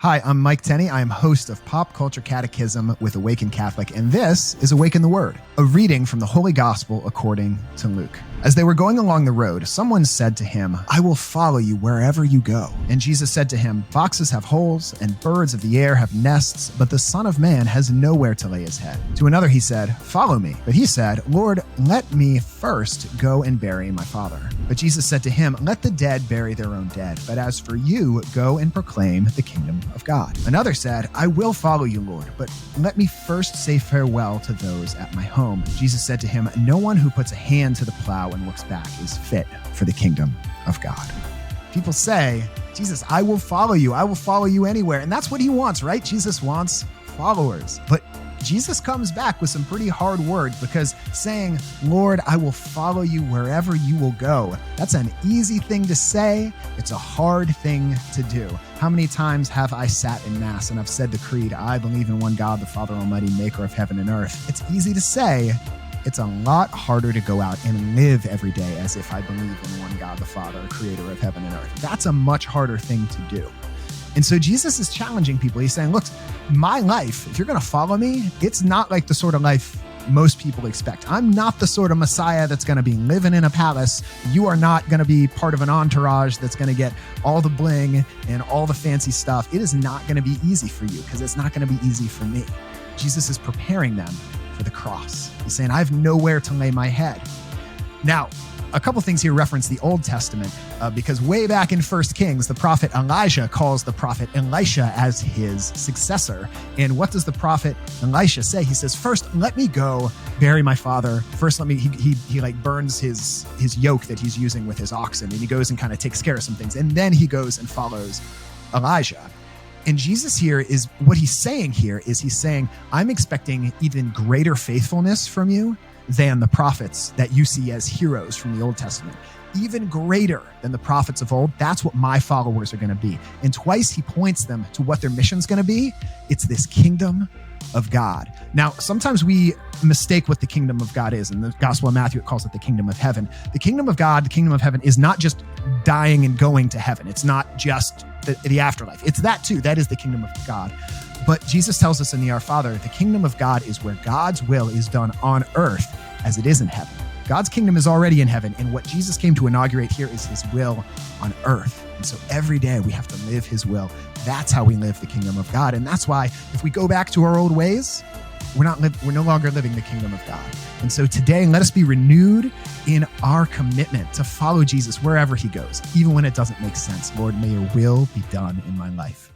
Hi, I'm Mike Tenney. I am host of Pop Culture Catechism with Awaken Catholic, and this is Awaken the Word, a reading from the Holy Gospel according to Luke. As they were going along the road, someone said to him, "I will follow you wherever you go." And Jesus said to him, "Foxes have holes and birds of the air have nests, but the Son of Man has nowhere to lay his head." To another he said, "Follow me." But he said, "Lord, let me first go and bury my father." But Jesus said to him, "Let the dead bury their own dead, but as for you, go and proclaim the kingdom of God." Another said, "I will follow you, Lord, but let me first say farewell to those at my home." Jesus said to him, "No one who puts a hand to the plow and looks back is fit for the kingdom of God." People say, "Jesus, I will follow you. I will follow you anywhere." And that's what he wants, right? Jesus wants followers. But Jesus comes back with some pretty hard words, because saying, "Lord, I will follow you wherever you will go," that's an easy thing to say. It's a hard thing to do. How many times have I sat in Mass and I've said the creed, "I believe in one God, the Father Almighty, maker of heaven and earth." It's easy to say. It's a lot harder to go out and live every day as if I believe in one God, the Father, creator of heaven and earth. That's a much harder thing to do. And so Jesus is challenging people. He's saying, look, my life, if you're going to follow me, it's not like the sort of life most people expect. I'm not the sort of Messiah that's going to be living in a palace. You are not going to be part of an entourage that's going to get all the bling and all the fancy stuff. It is not going to be easy for you, because it's not going to be easy for me. Jesus is preparing them for the cross. He's saying, I have nowhere to lay my head. Now, a couple things here reference the Old Testament, because way back in 1 Kings, the prophet Elijah calls the prophet Elisha as his successor. And what does the prophet Elisha say? He says, "First, let me go bury my father. First, let me," he like burns his yoke that he's using with his oxen, and he goes and kind of takes care of some things. And then he goes and follows Elijah. And Jesus here is, what he's saying here is he's saying, I'm expecting even greater faithfulness from you than the prophets that you see as heroes from the Old Testament. Even greater than the prophets of old. That's what my followers are going to be. And twice he points them to what their mission's going to be. It's this kingdom of God. Now, sometimes we mistake what the kingdom of God is. In the Gospel of Matthew, it calls it the kingdom of heaven. The kingdom of God, the kingdom of heaven, is not just dying and going to heaven. It's not just the afterlife. It's that too. That is the kingdom of God. But Jesus tells us in the Our Father, the kingdom of God is where God's will is done on earth as it is in heaven. God's kingdom is already in heaven, and what Jesus came to inaugurate here is his will on earth. And so every day we have to live his will. That's how we live the kingdom of God. And that's why if we go back to our old ways, we're no longer living the kingdom of God. And so today, let us be renewed in our commitment to follow Jesus wherever he goes, even when it doesn't make sense. Lord, may your will be done in my life.